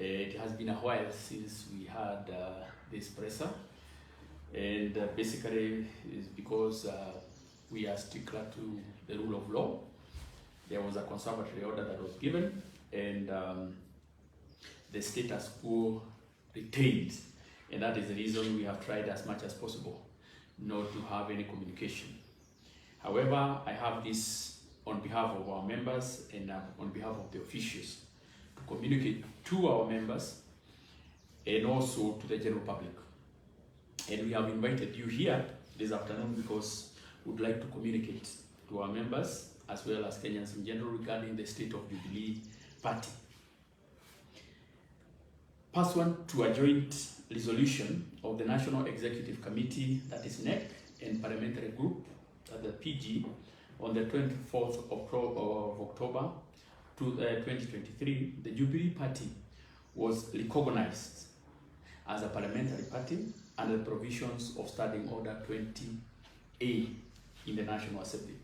It has been a while since we had this presser, and basically it's because we are stickler to the rule of law. There was a conservatory order that was given, and the status quo retained, and that is the reason we have tried as much as possible not to have any communication. However, I have this on behalf of our members and on behalf of the officials to communicate to our members and also to the general public. And we have invited you here this afternoon because we would like to communicate to our members as well as Kenyans in general regarding the state of Jubilee Party. Pursuant to a joint resolution of the National Executive Committee, that is NEC, and Parliamentary Group, the PG, on the 24th of October 2023, the Jubilee Party was recognized as a parliamentary party under the provisions of Standing Order 20A in the National Assembly.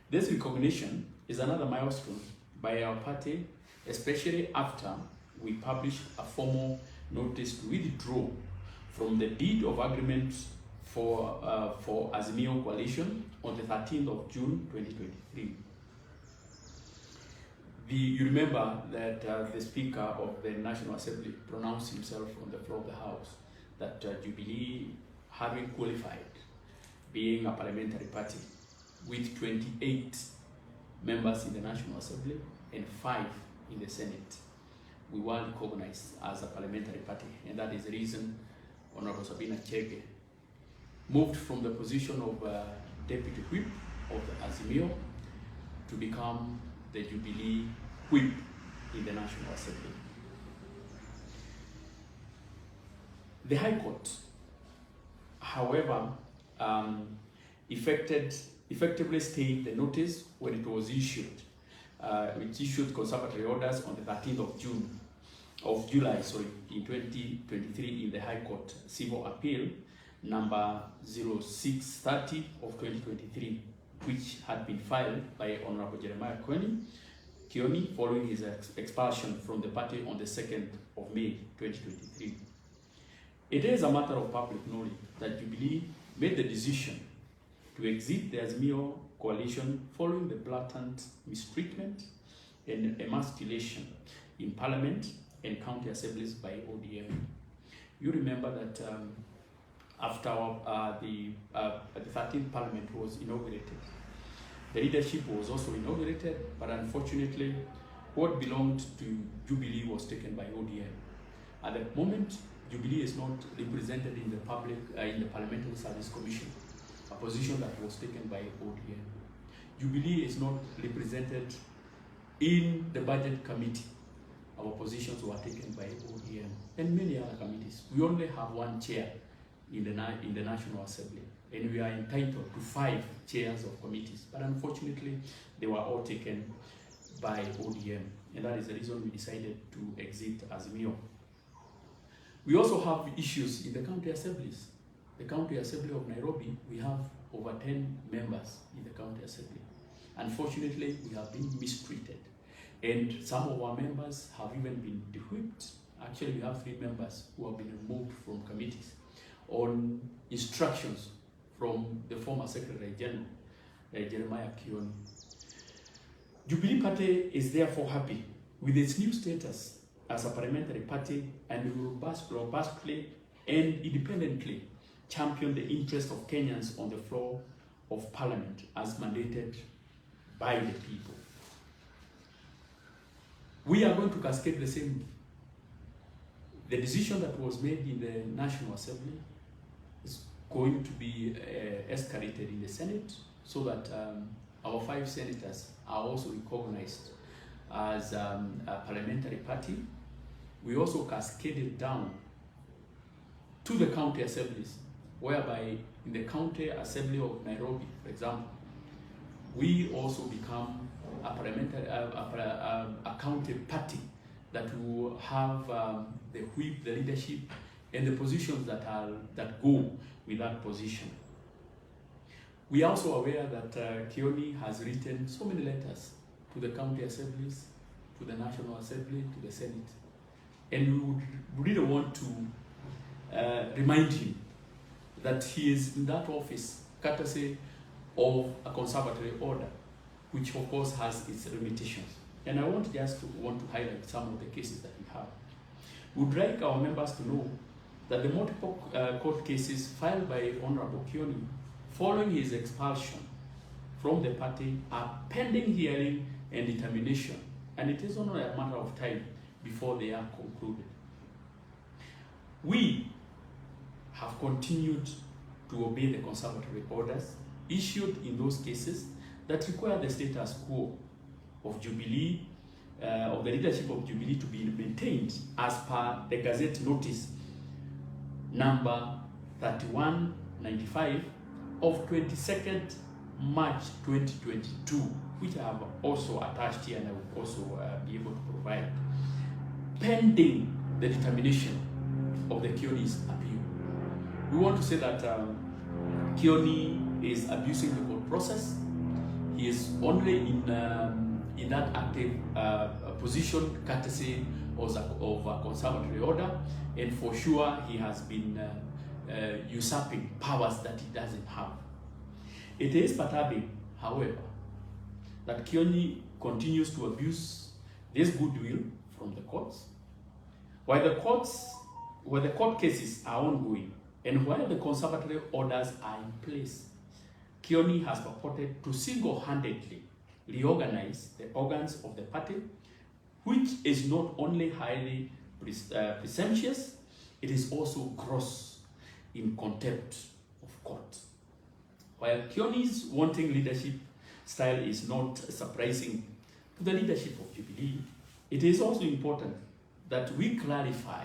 This recognition is another milestone by our party, especially after we published a formal notice to withdraw from the deed of agreement for Azimio Coalition on the 13th of June 2023. You remember that the Speaker of the National Assembly pronounced himself on the floor of the House that Jubilee, having qualified, being a parliamentary party with 28 members in the National Assembly and 5 in the Senate, we were recognized as a parliamentary party, and that is the reason Honorable Sabina Kega moved from the position of Deputy Whip of the Azimio to become the Jubilee Whip in the National Assembly. The High Court, however, effectively stayed the notice when it was issued, which issued conservatory orders on the 13th of July in 2023 in the High Court Civil Appeal number 0630 of 2023, which had been filed by Honorable Jeremiah Kioni following his expulsion from the party on the 2nd of May 2023. It is a matter of public knowledge that Jubilee made the decision to exit the Azimio coalition following the blatant mistreatment and emasculation in Parliament and county assemblies by ODM. You remember that after the 13th Parliament was inaugurated, the leadership was also inaugurated, but unfortunately, what belonged to Jubilee was taken by ODM. At the moment, Jubilee is not represented in the Parliamentary Service Commission, a position that was taken by ODM. Jubilee is not represented in the Budget Committee. Our positions were taken by ODM and many other committees. We only have one chair in the National Assembly, and we are entitled to 5 chairs of committees. But unfortunately, they were all taken by ODM, and that is the reason we decided to exit Azimio. We also have issues in the county assemblies. The County Assembly of Nairobi, we have over 10 members in the County Assembly. Unfortunately, we have been mistreated, and some of our members have even been de-whipped. Actually, we have 3 members who have been removed from committees on instructions from the former Secretary General, Jeremiah Kioni. Jubilee Party is therefore happy with its new status as a parliamentary party, and we will robustly and independently champion the interests of Kenyans on the floor of Parliament as mandated by the people. We are going to cascade the same. The decision that was made in the National Assembly is going to be escalated in the Senate so that our 5 senators are also recognized as a parliamentary party. We also cascaded down to the county assemblies, whereby in the County Assembly of Nairobi, for example, we also become a parliamentary, a county party that will have the whip, the leadership, and the positions that go with that position. We are also aware that Kioni has written so many letters to the county assemblies, to the National Assembly, to the Senate, And we would really want to remind him that he is in that office courtesy of a conservatory order, which of course has its limitations. And I want to highlight some of the cases that we have. We would like our members to know that the multiple court cases filed by Honorable Kioni following his expulsion from the party are pending hearing and determination, and it is only a matter of time before they are concluded. We have continued to obey the conservatory orders issued in those cases that require the status quo of Jubilee, of the leadership of Jubilee to be maintained as per the Gazette Notice number 3195 of 22nd March 2022, which I have also attached here and I will also be able to provide, pending the determination of the Kioni's appeal. We want to say that Kioni is abusing the court process. He is only in that active position courtesy of a conservatory order, and for sure he has been usurping powers that he doesn't have. It is perturbing, however, that Kioni continues to abuse this goodwill from the courts, while the court cases are ongoing and while the conservatory orders are in place. Kioni has purported to single-handedly reorganize the organs of the party, which is not only highly presumptuous, it is also gross in contempt of court. While Kioni's wanting leadership style is not surprising to the leadership of Jubilee, it is also important that we clarify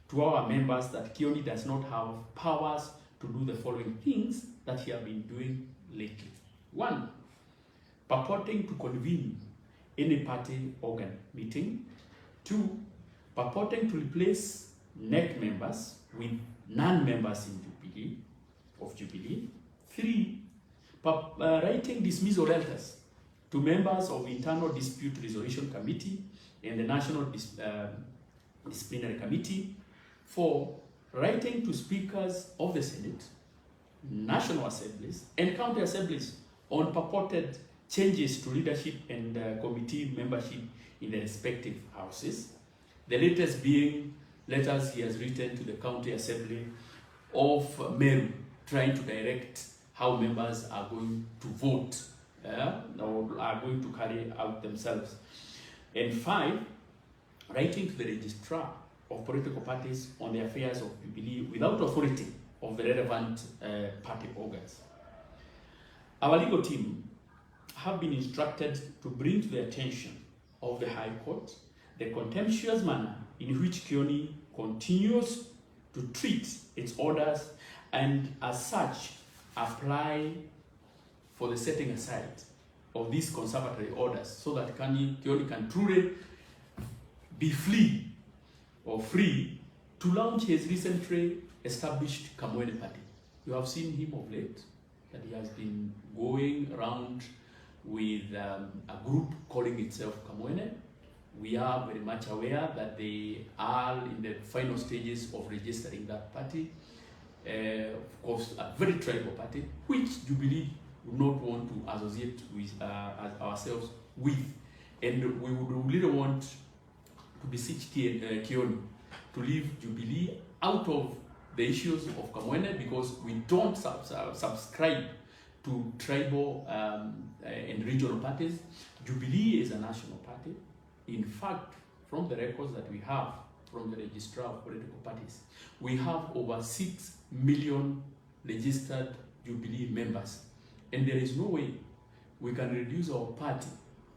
to our members that Kioni does not have powers to do the following things that he has been doing lately. 1, purporting to convene any party organ meeting. 2, purporting to replace NEC members with non-members in Jubilee. 3, writing dismissal letters to members of Internal Dispute Resolution Committee and the National Disciplinary Committee. 4, writing to speakers of the Senate, National Assemblies, and County Assemblies on purported changes to leadership and committee membership in the respective houses. The latest being letters he has written to the County Assembly of Meru, trying to direct how members are going to vote or are going to carry out themselves. And 5, writing to the registrar of political parties on the affairs of Jubilee without authority of the relevant party organs. Our legal team have been instructed to bring to the attention of the High Court the contemptuous manner in which Kioni continues to treat its orders and as such apply for the setting aside of these conservatory orders so that Kioni can truly be free to launch his recently established Kamwene party. You have seen him of late, that he has been going around with a group calling itself Kamwene. We are very much aware that they are in the final stages of registering that party. Of course, a very tribal party, which Jubilee would not want to associate with ourselves with. And we would really want to beseech Kioni to leave Jubilee out of the issues of Kamwene, because we don't subscribe to tribal and regional parties. Jubilee is a national party. In fact, from the records that we have from the registrar of political parties, we have over 6 million registered Jubilee members. And there is no way we can reduce our party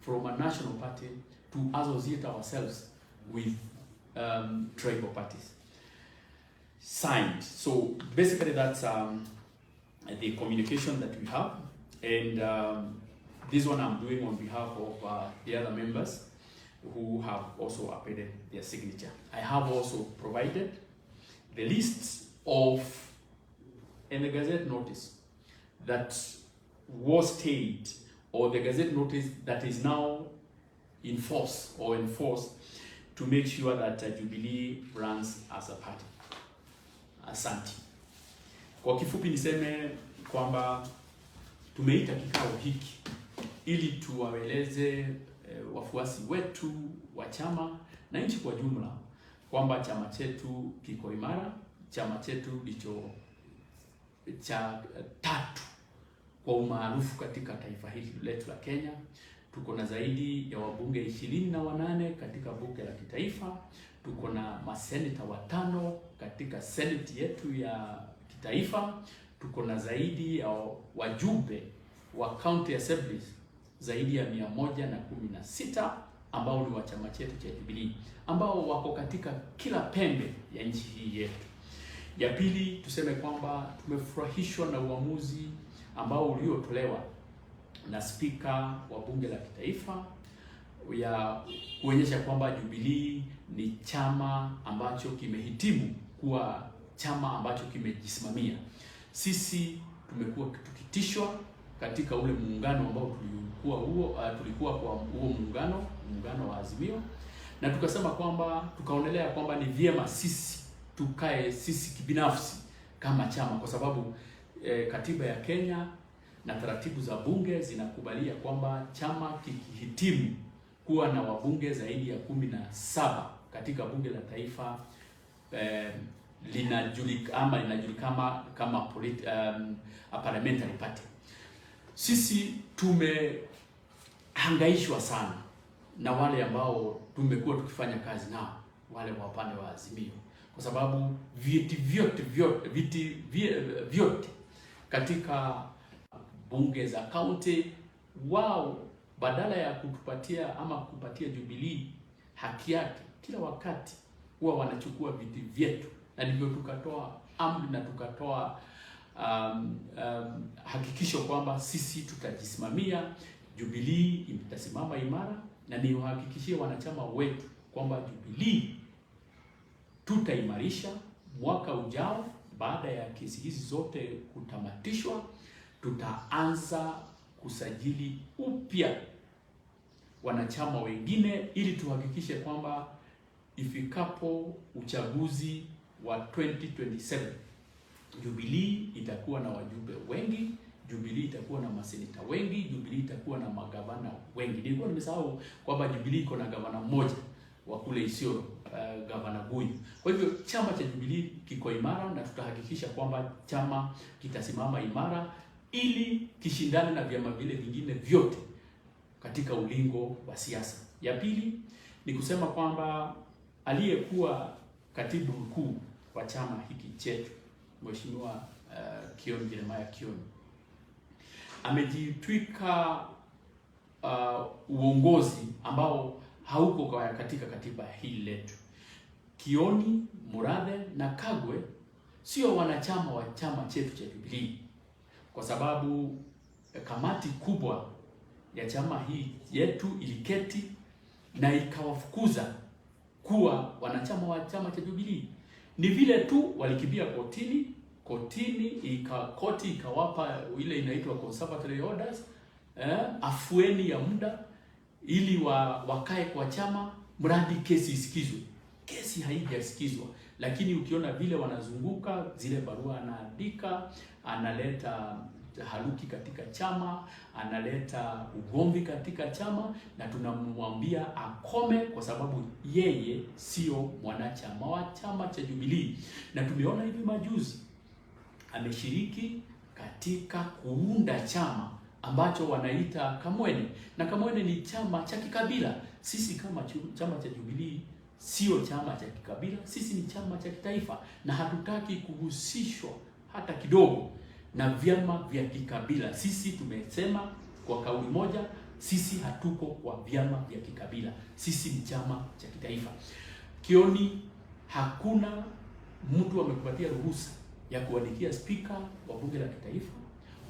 from a national party to associate ourselves with tribal parties. Signed. So basically that's the communication that we have, and this one I'm doing on behalf of the other members who have also appended their signature. I have also provided the list of in the Gazette notice that was stayed, or the Gazette notice that is now in force or enforced, to make sure that Jubilee runs as a party. Asante. Kwa kifupi niseme kwamba tumeita kikao hiki ili tuwaeleze wafuasi wetu wa chama na nchi kwa jumla kwamba chama chetu kiko imara, chama chetu ndicho cha tatu kwa umaarufu katika taifa hili letu la Kenya. Tuko na zaidi ya wabunge 28 katika bunge la kitaifa. Tuko na maseneta 5 katika seneti yetu ya kitaifa. Tuko na zaidi ya wajumbe wa county assemblies zaidi ya 116 ambao ni wa chama chetu cha Jubilee, ambao wako katika kila pembe ya nchi hii yetu. Ya pili, tuseme kwamba tumefurahishwa na uamuzi ambao uliotolewa na spika wa bunge la kitaifa ya kuonyesha kwamba Jubilee ni chama ambacho kimehitimu kuwa chama ambacho kimejisimamia. Sisi tumekuwa tukitishwa katika ule muungano ambao tulikuwa kwa huo muungano wa Azimio, na tukasema kwamba tukaonelea kwamba ni vyema sisi tukae sisi kibinafsi kama chama, kwa sababu katiba ya Kenya na taratibu za bunge zinakubalia kwamba chama kikihitimu kuwa na wabunge zaidi ya 17 katika bunge la taifa linajulikana kama a parliamentary party. Sisi tumehangaishwa sana na wale ambao tumekuwa tukifanya kazi nao, wale wa upande wa Azimio, kwa sababu viti vyote katika bunge za county, wao badala ya kutupatia ama kupatia Jubilee haki yake, kila wakati huwa wanachukua viti vyetu, na ndivyo tukatoa amri na tukatoa hakikisho kwamba sisi tutajisimamia, Jubilee itasimama imara, na ni uhakikishie wanachama wetu kwamba Jubilee tutaimarisha mwaka ujao. Baada ya kesi hizi zote kutamatishwa, tutaanza kusajili upya wanachama wengine ili tuhakikishe kwamba ifikapo uchaguzi wa 2027 Jubilee itakuwa na wajumbe wengi, Jubilee itakuwa na maseneta wengi, Jubilee itakuwa na magavana wengi. Nilikuwa nimesahau kwamba Jubilee iko na gavana mmoja wa kule Isiolo, gavana Ngunyi. Kwa hivyo chama cha Jubilee kiko imara, na tutahakikisha kwamba chama kitasimama imara ili kishindane na vyama vile vingine vyote katika ulingo wa siasa. Ya pili ni kusema kwamba aliyekuwa katibu mkuu wa chama hiki chetu, Mheshimiwa Kioni, Kioni, amejitwika uongozi ambao hauko katika katiba hii letu. Kioni, Murathe na Kagwe sio wanachama wa chama chetu cha Jubilee, kwa sababu kamati kubwa ya chama hii yetu iliketi na ikawafukuza kuwa wanachama wa chama cha Jubilee. Ni vile tu walikimbia koti ikawapa ile inaitwa conservatory orders, afueni ya muda ili wakae kwa chama mradi kesi isikizwe. Kesi haijasikizwa, lakini ukiona vile wanazunguka zile barua anaandika, analeta haluki katika chama, analeta ugomvi katika chama, na tunamwambia akome, kwa sababu yeye sio mwanachama wa chama cha Jubilee. Na tumeona hivi majuzi ameshiriki katika kuunda chama ambacho wanaita Kamwene, na Kamwene ni chama cha kikabila. Sisi kama chama cha Jubilee sio chama cha kikabila, sisi ni chama cha kitaifa, na hatutaki kuhusishwa hata kidogo na vyama vya kikabila. Sisi tumesema kwa kauli moja, sisi hatuko kwa vyama vya kikabila, sisi ni chama cha kitaifa. Kioni, hakuna mtu amekupatia ruhusa ya kuandikia spika wa bunge la kitaifa,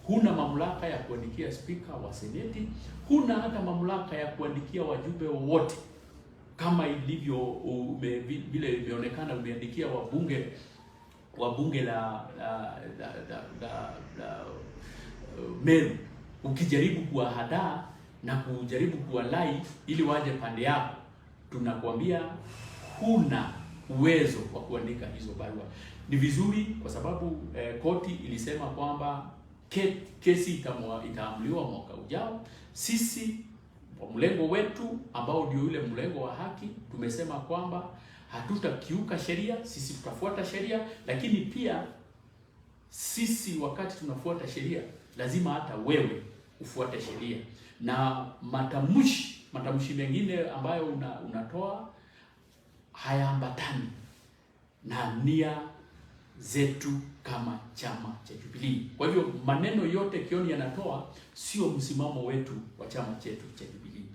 huna mamlaka ya kuandikia spika wa seneti, huna hata mamlaka ya kuandikia wajumbe wowote kama ilivyo vile imeonekana umeandikia wabunge la Meru, ukijaribu kuwahadaa na kujaribu kuwalai ili waje pande yako. tunakwambia huna uwezo wa kuandika hizo barua. Ni vizuri kwa sababu koti ilisema kwamba kesi itaamuliwa mwaka ujao. Sisi kwa mlengo wetu ambao ndio yule mlengo wa haki tumesema kwamba hatutakiuka sheria, sisi tutafuata sheria, lakini pia sisi wakati tunafuata sheria lazima hata wewe ufuate sheria. Na matamshi mengine ambayo unatoa hayaambatani na nia zetu kama chama cha Jubilee. Kwa hivyo maneno yote Kioni yanatoa sio msimamo wetu wa chama chetu cha Jubilee.